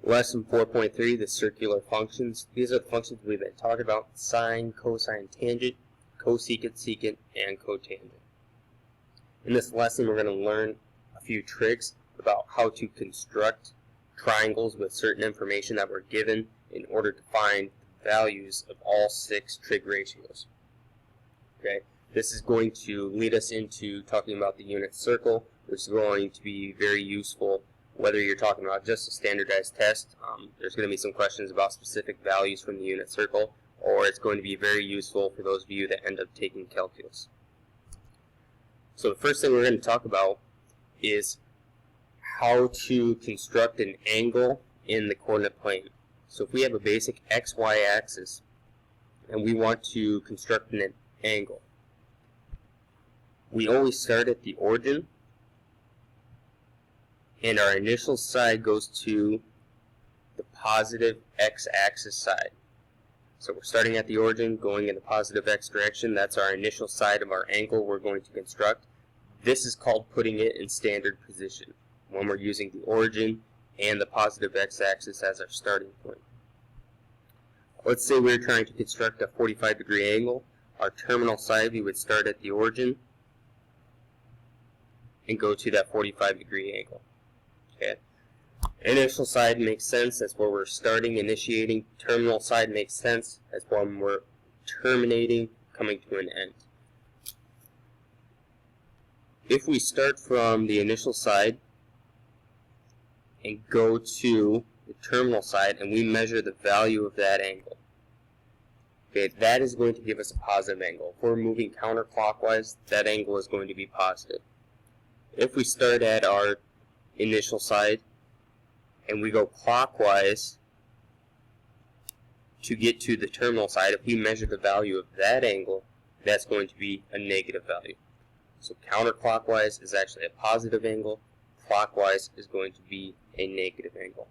Lesson 4.3, the circular functions. These are the functions we've been talking about: sine, cosine, tangent, cosecant, secant, and cotangent. In this lesson, we're going to learn a few tricks about how to construct triangles with certain information that we're given in order to find the values of all 6 trig ratios. Okay, this is going to lead us into talking about the unit circle, which is going to be very useful whether you're talking about just a standardized test. There's going to be some questions about specific values from the unit circle, or it's going to be very useful for those of you that end up taking calculus. So the first thing we're going to talk about is how to construct an angle in the coordinate plane. So if we have a basic xy axis and we want to construct an angle, we always start at the origin, and our initial side goes to the positive x-axis side. So we're starting at the origin, going in the positive x direction. That's our initial side of our angle we're going to construct. This is called putting it in standard position, when we're using the origin and the positive x-axis as our starting point. Let's say we're trying to construct a 45-degree angle. Our terminal side, we would start at the origin and go to that 45-degree angle. Okay. Initial side makes sense. That's where we're starting, initiating. Terminal side makes sense. That's when we're terminating, coming to an end. If we start from the initial side and go to the terminal side and we measure the value of that angle, okay, that is going to give us a positive angle. If we're moving counterclockwise, that angle is going to be positive. If we start at our initial side and we go clockwise to get to the terminal side, if we measure the value of that angle, that's going to be a negative value. So counterclockwise is actually a positive angle, clockwise is going to be a negative angle.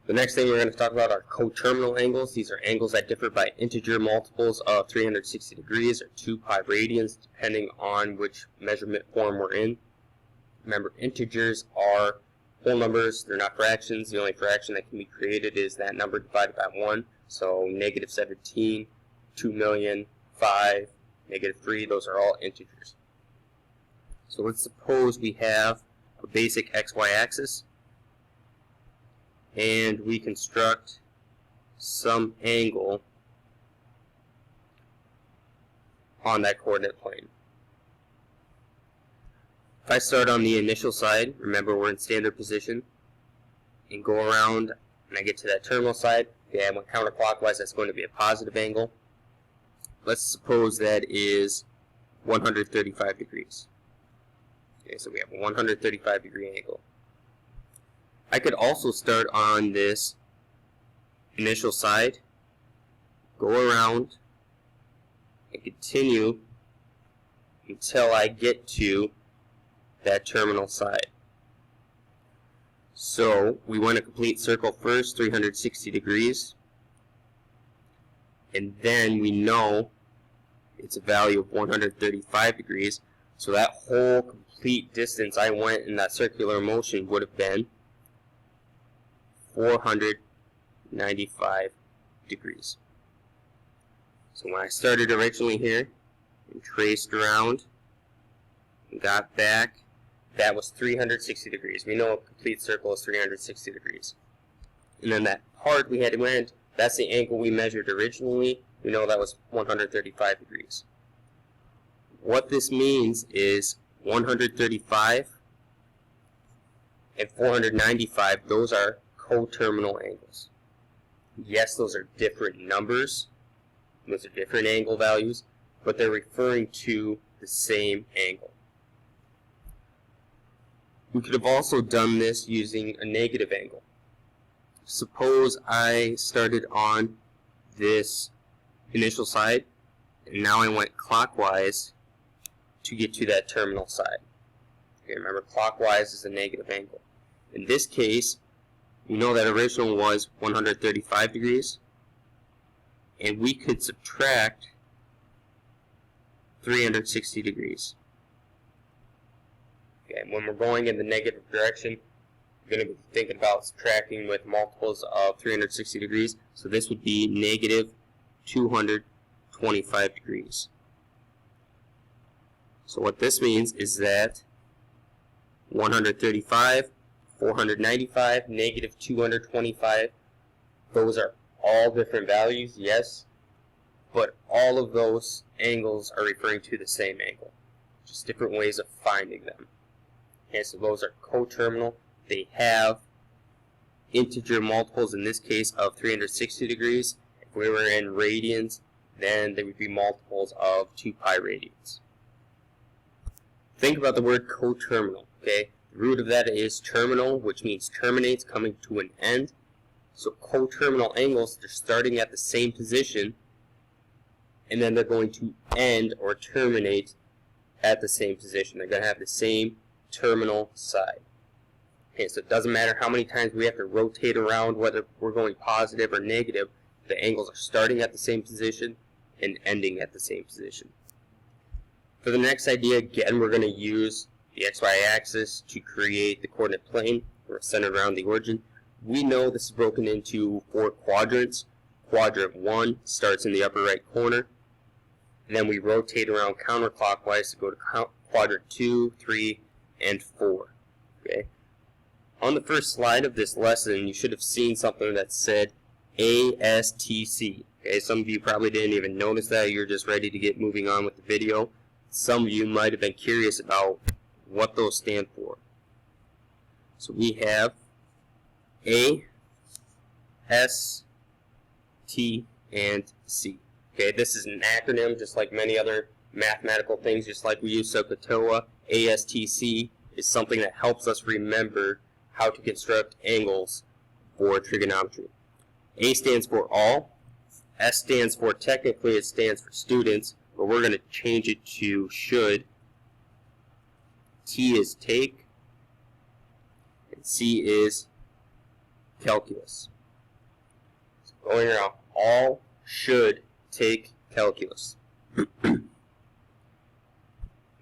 The next thing we're going to talk about are coterminal angles. These are angles that differ by integer multiples of 360 degrees or 2 pi radians, depending on which measurement form we're in. Remember, integers are whole numbers, they're not fractions. The only fraction that can be created is that number divided by 1. So negative 17, 2 million, 5, negative 3, those are all integers. So let's suppose we have a basic xy axis and we construct some angle on that coordinate plane. If I start on the initial side, remember we're in standard position, and go around and I get to that terminal side, okay, I went counterclockwise, that's going to be a positive angle. Let's suppose that is 135 degrees. Okay, so we have a 135 degree angle. I could also start on this initial side, go around, and continue until I get to that terminal side. So we want a complete circle first, 360 degrees, and then we know it's a value of 135 degrees, so that whole complete distance I went in that circular motion would have been 495 degrees. So when I started originally here and traced around and got back, that was 360 degrees. We know a complete circle is 360 degrees. And then that part we had to end, that's the angle we measured originally. We know that was 135 degrees. What this means is 135 and 495, those are coterminal angles. Yes, those are different numbers. Those are different angle values, but they're referring to the same angle. We could have also done this using a negative angle. Suppose I started on this initial side, and now I went clockwise to get to that terminal side. Okay, remember, clockwise is a negative angle. In this case, we know that original was 135 degrees, and we could subtract 360 degrees. Okay, when we're going in the negative direction, You're going to be thinking about subtracting with multiples of 360 degrees. So this would be negative 225 degrees. So what this means is that 135, 495, negative 225, those are all different values, yes, but all of those angles are referring to the same angle. Just different ways of finding them. Okay, so those are coterminal. They have integer multiples, in this case, of 360 degrees. If we were in radians, then they would be multiples of 2 pi radians. Think about the word coterminal, okay? The root of that is terminal, which means terminates, coming to an end. So coterminal angles, they're starting at the same position, and then they're going to end or terminate at the same position. They're going to have the same terminal side. Okay, so it doesn't matter how many times we have to rotate around, whether we're going positive or negative, the angles are starting at the same position and ending at the same position. For the next idea, again, we're going to use the xy axis to create the coordinate plane. We're centered around the origin. We know this is broken into 4 quadrants. Quadrant 1 starts in the upper right corner. And then we rotate around counterclockwise to go to quadrant 2, 3, and 4. Okay. On the first slide of this lesson, you should have seen something that said ASTC. Okay, some of you probably didn't even notice that. You're just ready to get moving on with the video. Some of you might have been curious about what those stand for. So we have A, S, T, and C. Okay, this is an acronym just like many other mathematical things, just like we use SOHCAHTOA. ASTC is something that helps us remember how to construct angles for trigonometry. A stands for all. S stands for, technically it stands for students, but we're going to change it to should. T is take. And C is calculus. So going around, all should take calculus.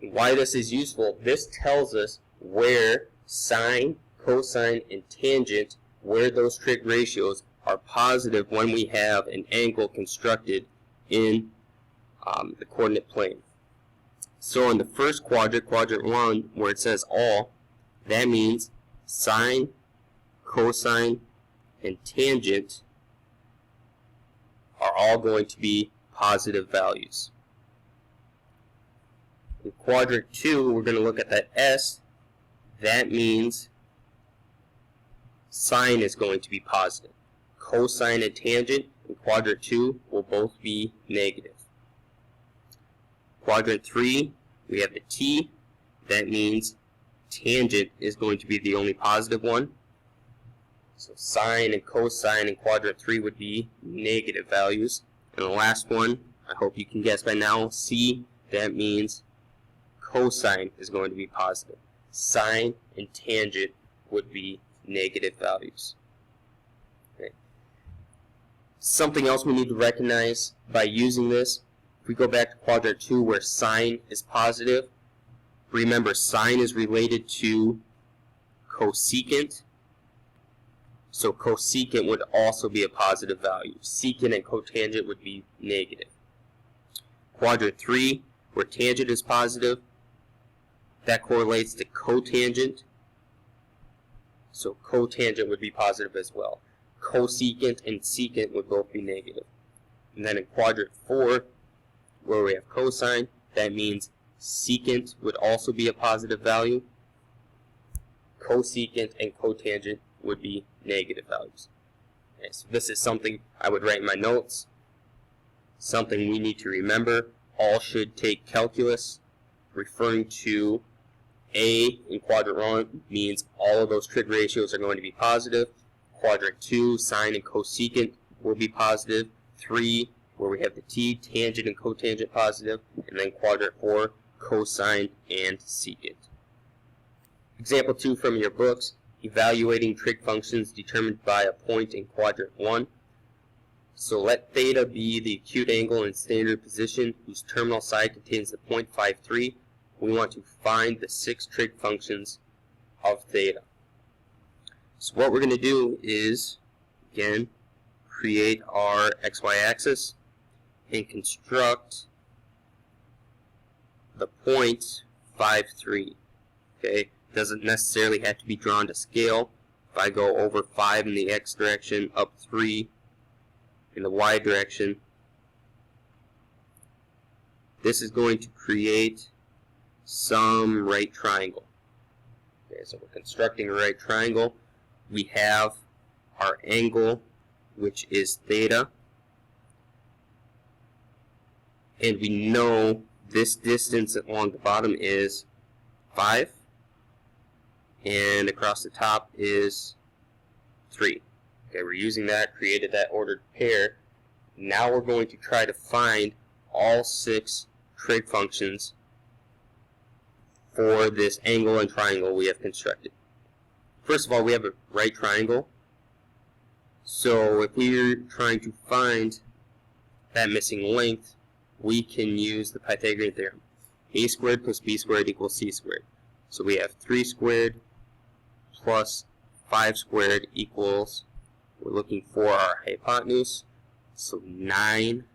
Why this is useful, this tells us where sine, cosine, and tangent, where those trig ratios are positive when we have an angle constructed in the coordinate plane. So in the first quadrant, quadrant 1, where it says all, that means sine, cosine, and tangent are all going to be positive values. In quadrant 2, we're going to look at that S. That means sine is going to be positive. Cosine and tangent in quadrant 2 will both be negative. Quadrant 3, we have the T. That means tangent is going to be the only positive one. So sine and cosine in quadrant 3 would be negative values. And the last one, I hope you can guess by now, C. That means cosine is going to be positive. Sine and tangent would be negative values. Okay. Something else we need to recognize by using this, if we go back to quadrant 2 where sine is positive, remember sine is related to cosecant. So cosecant would also be a positive value. Secant and cotangent would be negative. Quadrant 3, where tangent is positive, that correlates to cotangent. So cotangent would be positive as well. Cosecant and secant would both be negative. And then in quadrant 4, where we have cosine, that means secant would also be a positive value. Cosecant and cotangent would be negative values. Okay, so this is something I would write in my notes. Something we need to remember. All should take calculus, referring to A in quadrant 1 means all of those trig ratios are going to be positive. Quadrant 2, sine and cosecant will be positive. 3, where we have the T, tangent and cotangent positive. And then quadrant 4, cosine and secant. Example 2 from your books, evaluating trig functions determined by a point in quadrant 1. So let theta be the acute angle in standard position whose terminal side contains the point 5,3. We want to find the 6 trig functions of theta. So what we're going to do is, again, create our XY axis and construct the point 5, 3. Okay, doesn't necessarily have to be drawn to scale. If I go over 5 in the X direction, up 3 in the Y direction, this is going to create some right triangle. Okay, so we're constructing a right triangle. We have our angle, which is theta, and we know this distance along the bottom is 5, and across the top is 3. Okay, we're using that, created that ordered pair. Now we're going to try to find all 6 trig functions for this angle and triangle we have constructed. First of all, we have a right triangle. So if we're trying to find that missing length, we can use the Pythagorean theorem. A squared plus b squared equals c squared. So we have 3 squared plus 5 squared equals, we're looking for our hypotenuse, so 9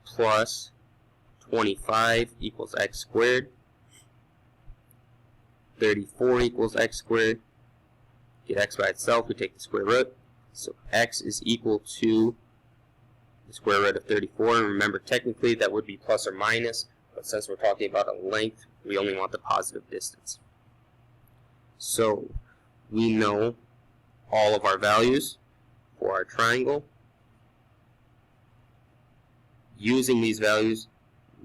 plus 25 equals x squared. 34 equals x squared. Get x by itself, we take the square root. So x is equal to the square root of 34. And remember, technically that would be plus or minus, but since we're talking about a length, we only want the positive distance. So we know all of our values for our triangle. Using these values,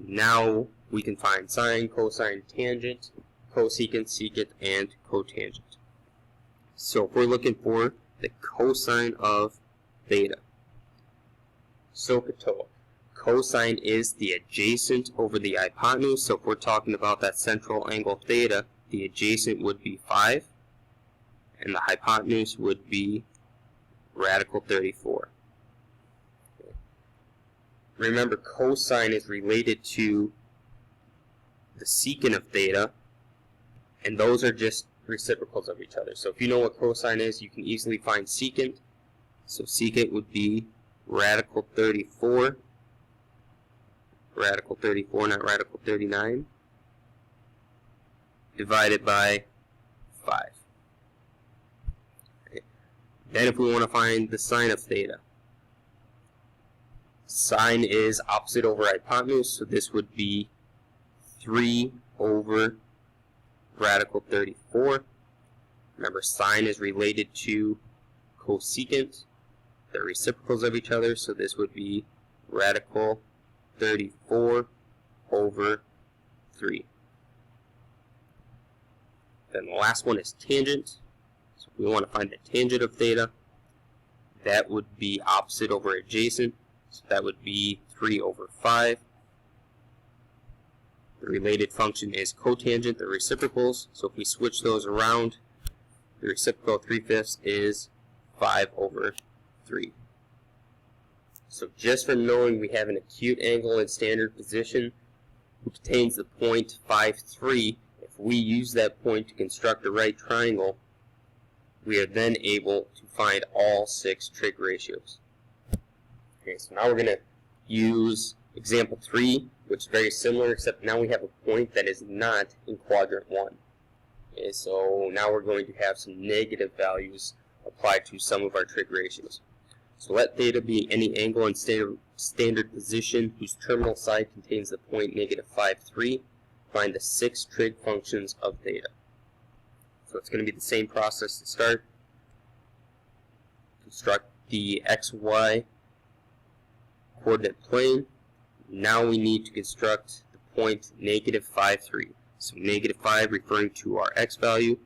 now we can find sine, cosine, tangent, cosecant, secant, and cotangent. So if we're looking for the cosine of theta, SOHCAHTOA, cosine is the adjacent over the hypotenuse. So if we're talking about that central angle theta, the adjacent would be 5, and the hypotenuse would be radical 34. Okay. Remember, cosine is related to the secant of theta, and those are just reciprocals of each other. So if you know what cosine is, you can easily find secant. So secant would be radical 34, not radical 39, divided by 5. Okay. Then if we want to find the sine of theta, sine is opposite over hypotenuse, so this would be 3 over radical 34. Remember, sine is related to cosecant. They're reciprocals of each other, so this would be radical 34 over 3. Then the last one is tangent. So if we want to find the tangent of theta, that would be opposite over adjacent, so that would be 3 over 5. The related function is cotangent, the reciprocals, so if we switch those around, the reciprocal 3/5 is 5 over 3. So just from knowing we have an acute angle in standard position which contains the point 5, 3, if we use that point to construct a right triangle, we are then able to find all 6 trig ratios. Okay, so now we're going to use example 3, which is very similar, except now we have a point that is not in quadrant 1. Okay, so now we're going to have some negative values applied to some of our trig ratios. So let theta be any angle in standard position whose terminal side contains the point -5, 3. Find the 6 trig functions of theta. So it's going to be the same process to start. Construct the xy coordinate plane. Now we need to construct the point -5, 3. So -5 referring to our x value,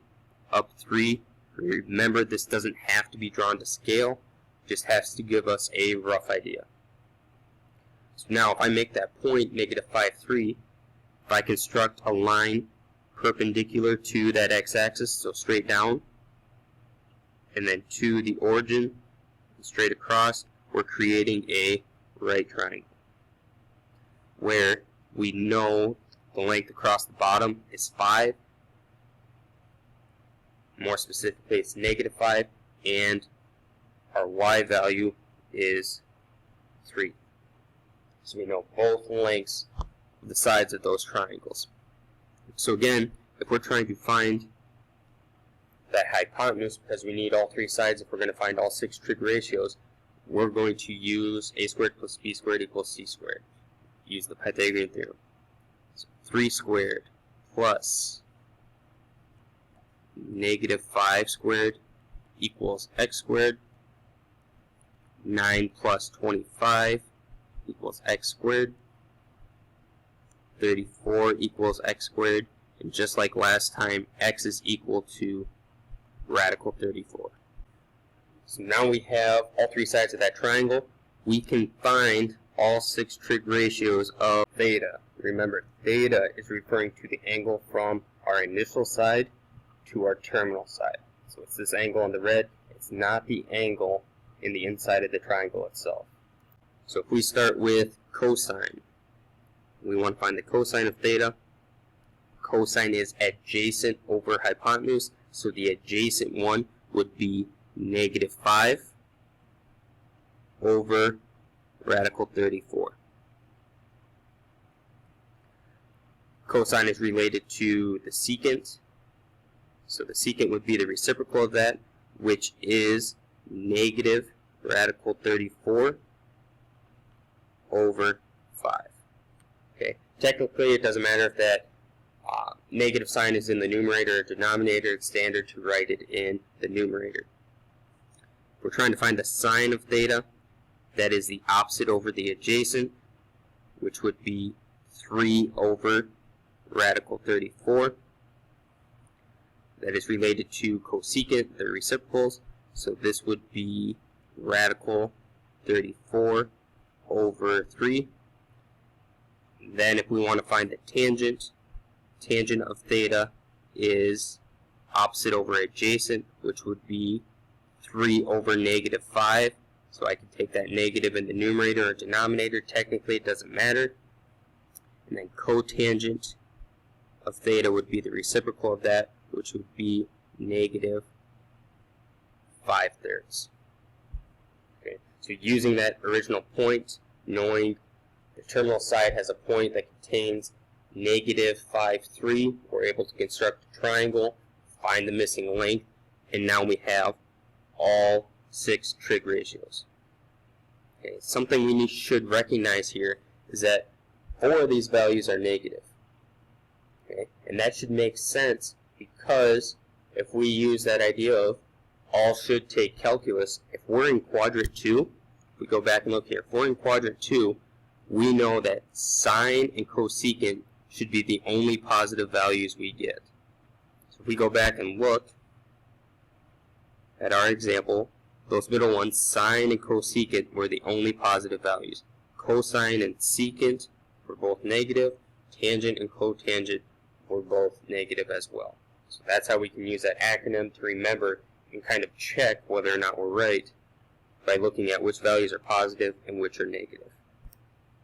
up 3. Remember, this doesn't have to be drawn to scale, just has to give us a rough idea. So now if I make that point -5, 3, if I construct a line perpendicular to that x-axis, so straight down, and then to the origin, straight across, we're creating a right triangle, where we know the length across the bottom is 5, More specifically, it's -5, and our y value is 3. So we know both lengths of the sides of those triangles. So again, if we're trying to find that hypotenuse, because we need all 3 sides if we're going to find all 6 trig ratios, we're going to use a squared plus b squared equals c squared. Use the Pythagorean theorem. So 3 squared plus -5 squared equals x squared. 9 plus 25 equals x squared. 34 equals x squared. And just like last time, x is equal to radical 34. So now we have all 3 sides of that triangle. We can find all 6 trig ratios of theta. Remember, theta is referring to the angle from our initial side to our terminal side. So it's this angle on the red. It's not the angle in the inside of the triangle itself. So if we start with cosine, we want to find the cosine of theta. Cosine is adjacent over hypotenuse, so the adjacent one would be -5 over radical 34. Cosine is related to the secant, so the secant would be the reciprocal of that, which is negative radical 34 over 5. Okay, technically it doesn't matter if that negative sign is in the numerator or denominator. It's standard to write it in the numerator. We're trying to find the sine of theta. That is the opposite over the adjacent, which would be 3 over radical 34. That is related to cosecant, the reciprocals. So this would be radical 34 over 3. Then if we want to find the tangent, tangent of theta is opposite over adjacent, which would be 3 over -5. So I can take that negative in the numerator or denominator. Technically, it doesn't matter. And then cotangent of theta would be the reciprocal of that, which would be -5/3. Okay, so using that original point, knowing the terminal side has a point that contains -5/3, we're able to construct a triangle, find the missing length, and now we have all 6 trig ratios. Okay, something we should recognize here is that 4 of these values are negative. Okay, and that should make sense because if we use that idea of all should take calculus, if we're in quadrant 2, if we go back and look here, if we're in quadrant 2, we know that sine and cosecant should be the only positive values we get. So if we go back and look at our example, those middle ones, sine and cosecant, were the only positive values. Cosine and secant were both negative. Tangent and cotangent were both negative as well. So that's how we can use that acronym to remember and kind of check whether or not we're right by looking at which values are positive and which are negative.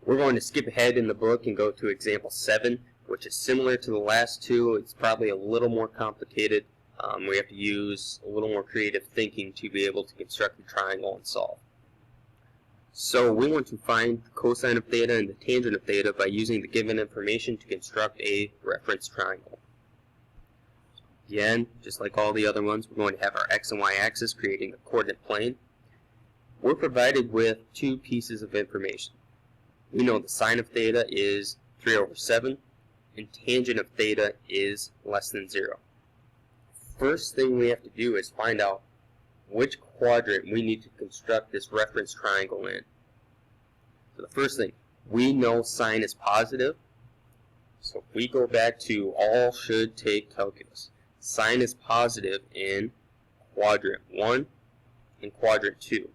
We're going to skip ahead in the book and go to example 7, which is similar to the last 2. It's probably a little more complicated. We have to use a little more creative thinking to be able to construct the triangle and solve. So we want to find the cosine of theta and the tangent of theta by using the given information to construct a reference triangle. Again, just like all the other ones, we're going to have our x and y axis creating a coordinate plane. We're provided with 2 pieces of information. We know the sine of theta is 3 over 7, and tangent of theta is less than 0. First thing we have to do is find out which quadrant we need to construct this reference triangle in. So the first thing, we know sine is positive, so if we go back to all should take calculus, sine is positive in quadrant 1 and quadrant 2.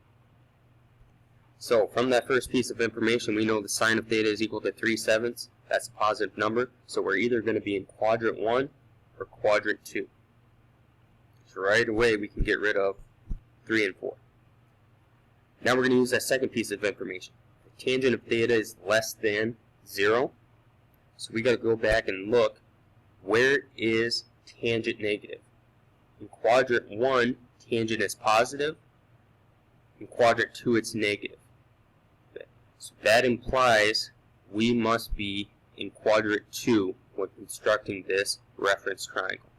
So from that first piece of information, we know the sine of theta is equal to 3/7. That's a positive number, so we're either going to be in quadrant 1 or quadrant 2. So right away we can get rid of 3 and 4. Now we're going to use that second piece of information. The tangent of theta is less than 0. So we got to go back and look, where is tangent negative? In quadrant 1, tangent is positive. In quadrant 2, it's negative. Okay. So that implies we must be in quadrant 2 when constructing this reference triangle.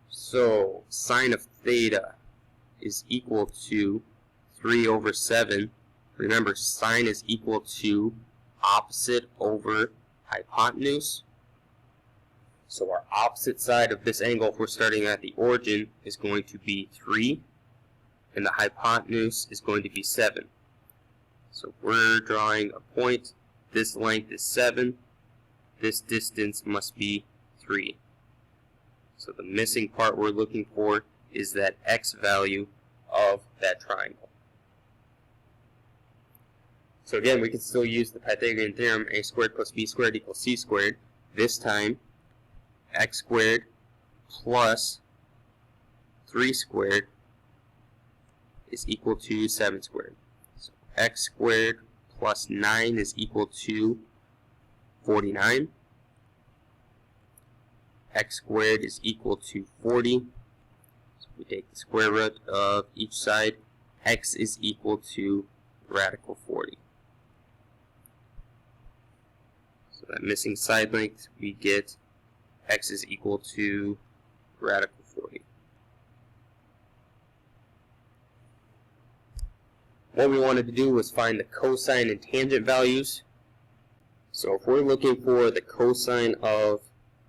So sine of theta is equal to 3 over 7. Remember, sine is equal to opposite over hypotenuse. So our opposite side of this angle, if we're starting at the origin, is going to be 3, and the hypotenuse is going to be 7. So we're drawing a point. This length is 7. This distance must be 3. So the missing part we're looking for is that x value of that triangle. So again, we can still use the Pythagorean theorem, a squared plus b squared equals c squared. This time, x squared plus 3 squared is equal to 7 squared. So x squared plus 9 is equal to 49. X squared is equal to 40. So we take the square root of each side. X is equal to radical 40. So that missing side length, we get x is equal to radical 40. What we wanted to do was find the cosine and tangent values. So if we're looking for the cosine of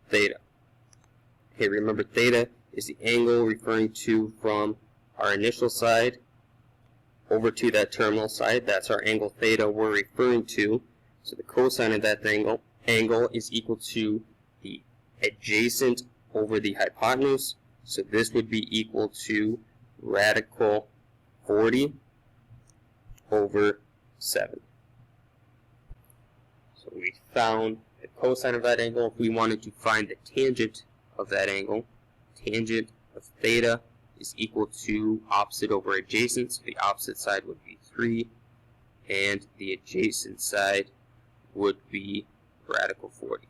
theta, okay, remember theta is the angle referring to from our initial side over to that terminal side. That's our angle theta we're referring to. So the cosine of that angle is equal to the adjacent over the hypotenuse. So this would be equal to radical 40 over 7. So we found the cosine of that angle. If we wanted to find the tangent of that angle, tangent of theta is equal to opposite over adjacent. So the opposite side would be 3, and the adjacent side would be radical 40.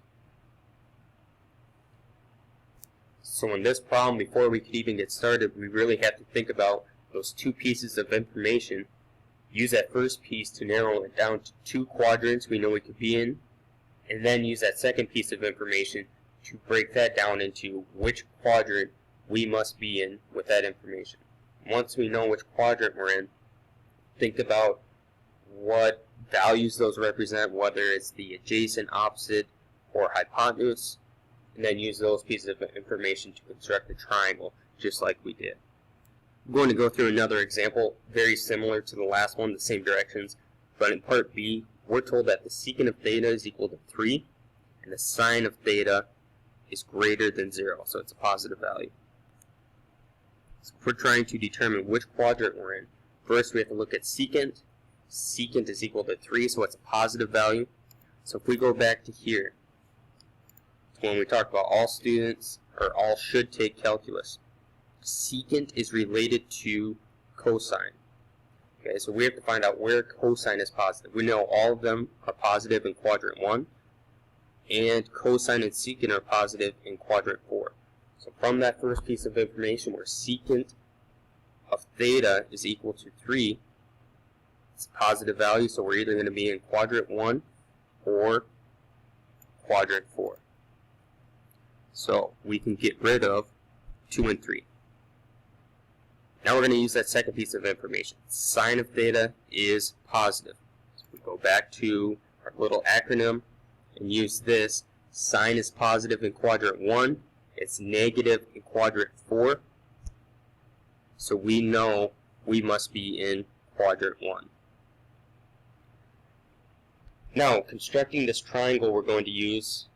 So in this problem, before we could even get started, we really have to think about those two pieces of information. Use that first piece to narrow it down to 2 quadrants we know we could be in, and then use that second piece of information to break that down into which quadrant we must be in with that information. Once we know which quadrant we're in, think about what values those represent, whether it's the adjacent, opposite, or hypotenuse, and then use those pieces of information to construct a triangle, just like we did. I'm going to go through another example, very similar to the last one, the same directions, but in part B, we're told that the secant of theta is equal to 3, and the sine of theta is greater than 0, so it's a positive value. So if we're trying to determine which quadrant we're in, first we have to look at secant. Secant is equal to 3, so it's a positive value. So if we go back to here, when we talked about all students, or all should take calculus, secant is related to cosine. Okay, so we have to find out where cosine is positive. We know all of them are positive in quadrant 1, and cosine and secant are positive in quadrant 4. So from that first piece of information where secant of theta is equal to 3, it's a positive value, so we're either going to be in quadrant 1 or quadrant 4. So we can get rid of 2 and 3. Now we're going to use that second piece of information. Sine of theta is positive. So we go back to our little acronym and use this. Sine is positive in quadrant 1. It's negative in quadrant 4. So we know we must be in quadrant 1. Now, constructing this triangle we're going to use,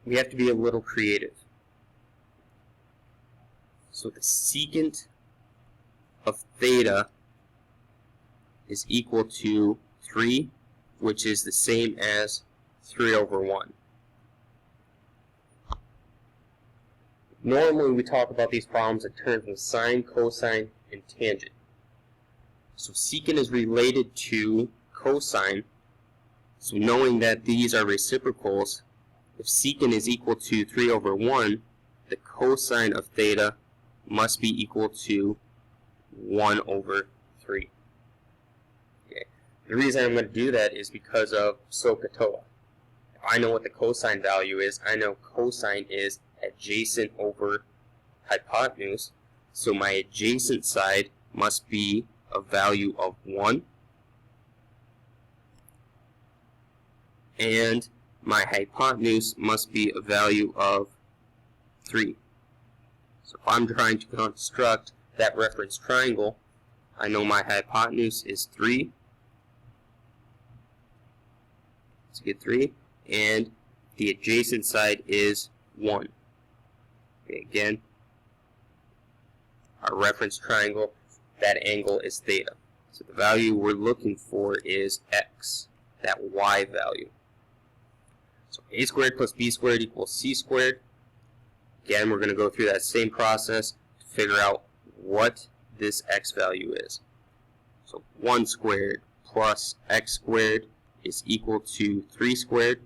we have to be a little creative. So the secant of theta is equal to 3, which is the same as 3 over 1. Normally we talk about these problems in terms of sine, cosine, and tangent. So secant is related to cosine. So knowing that these are reciprocals, if secant is equal to 3 over 1, the cosine of theta must be equal to 1 over 3. Okay. The reason I'm going to do that is because of SOHCAHTOA. If I know what the cosine value is, I know cosine is adjacent over hypotenuse, so my adjacent side must be a value of 1, and my hypotenuse must be a value of 3. So if I'm trying to construct that reference triangle, I know my hypotenuse is 3. Let's get 3. And the adjacent side is 1. Okay, again, our reference triangle, that angle is theta. So the value we're looking for is x, that y value. So a squared plus b squared equals c squared. Again, we're going to go through that same process to figure out what this x value is. So 1 squared plus x squared is equal to 3 squared.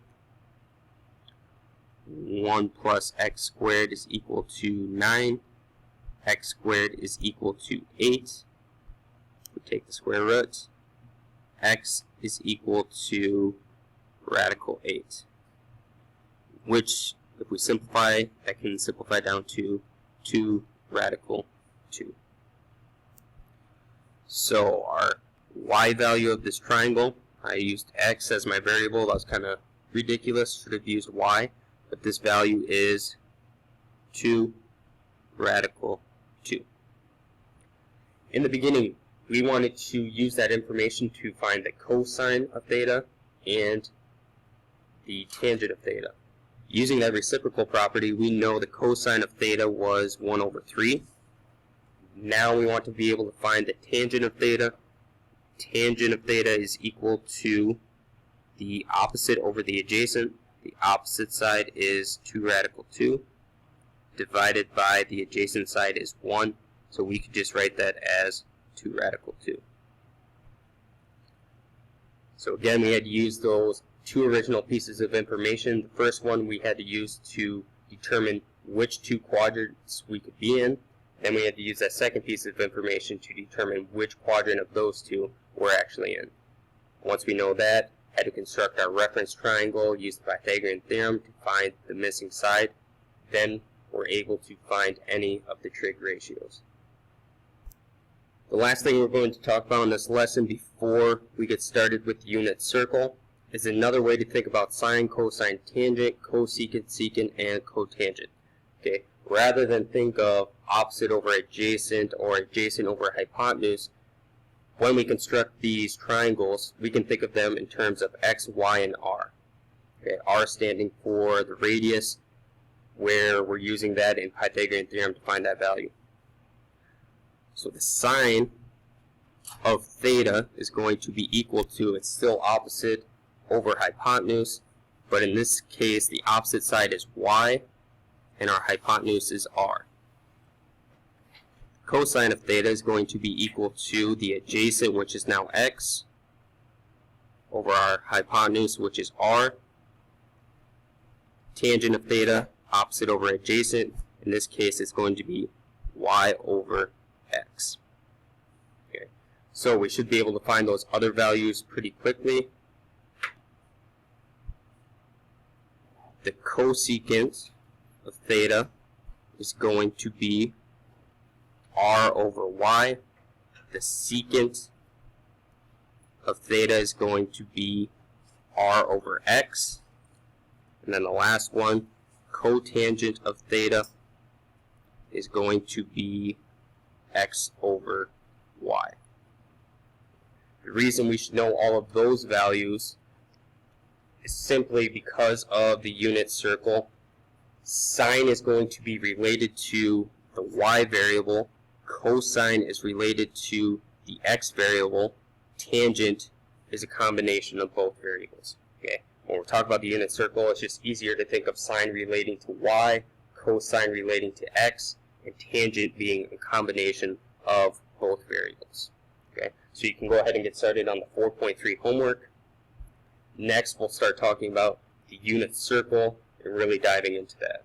1 plus x squared is equal to 9. X squared is equal to 8. We take the square roots. X is equal to radical 8. Which, if we simplify, that can simplify down to 2 radical 2. So our y value of this triangle, I used x as my variable. That was kind of ridiculous. Should have used y. But this value is 2 radical 2. In the beginning, we wanted to use that information to find the cosine of theta and the tangent of theta. Using that reciprocal property, we know the cosine of theta was 1 over 3. Now we want to be able to find the tangent of theta. Tangent of theta is equal to the opposite over the adjacent. The opposite side is 2 radical 2, divided by the adjacent side is 1, so we could just write that as 2 radical 2. So again, we had to use those 2 original pieces of information. The first one we had to use to determine which 2 quadrants we could be in. Then we had to use that second piece of information to determine which quadrant of those 2 we're actually in. Once we know that, had to construct our reference triangle, use the Pythagorean theorem to find the missing side. Then we're able to find any of the trig ratios. The last thing we're going to talk about in this lesson before we get started with the unit circle is another way to think about sine, cosine, tangent, cosecant, secant, and cotangent. Okay, rather than think of opposite over adjacent or adjacent over hypotenuse, when we construct these triangles, we can think of them in terms of x, y, and r. Okay, r standing for the radius, where we're using that in Pythagorean theorem to find that value. So the sine of theta is going to be equal to, it's still opposite over hypotenuse, but in this case the opposite side is y, and our hypotenuse is r. Cosine of theta is going to be equal to the adjacent, which is now x, over our hypotenuse, which is r. Tangent of theta, opposite over adjacent. In this case, it's going to be y over x. Okay, so we should be able to find those other values pretty quickly. The cosecant of theta is going to be r over y. The secant of theta is going to be r over x. And then the last one, cotangent of theta, is going to be x over y. The reason we should know all of those values is simply because of the unit circle. Sine is going to be related to the y variable. Cosine is related to the x variable. Tangent is a combination of both variables. Okay. When we're talking about the unit circle, it's just easier to think of sine relating to y, cosine relating to x, and tangent being a combination of both variables. Okay. So you can go ahead and get started on the 4.3 homework. Next, we'll start talking about the unit circle and really diving into that.